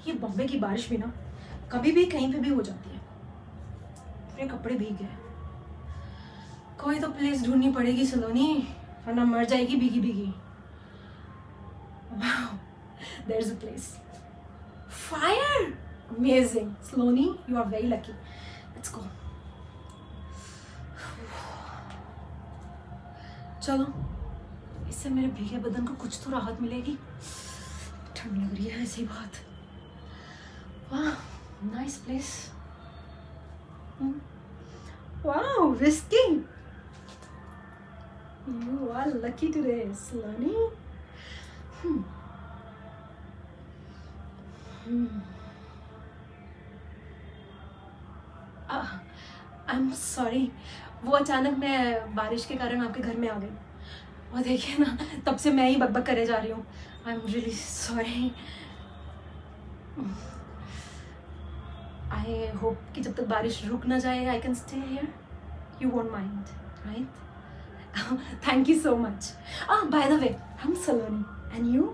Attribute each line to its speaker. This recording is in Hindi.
Speaker 1: ये बॉम्बे की बारिश भी ना कभी भी कहीं पे भी हो जाती है। पूरे कपड़े भीग गए। कोई तो प्लेस ढूंढनी पड़ेगी सलोनी, वरना मर जाएगी भीगी भीगी। Wow, there is a place. Fire, amazing. Saloni, you are very lucky. Let's go. चलो, इससे मेरे भीगे बदन को कुछ तो राहत मिलेगी। ठंड लग रही है ऐसी बात। वाह, नाइस प्लेस। वाह, risky. You are lucky today, Saloni. I'm sorry. वो अचानक मैं बारिश के कारण आपके घर में आ गई। और देखिए ना, तब से मैं ही बकबक करे जा रही हूँ। I'm really sorry. I hope कि जब तक बारिश रुक ना जाए, I can stay here. You won't mind, right? Thank you so much. By the way, I'm Saloni, and you?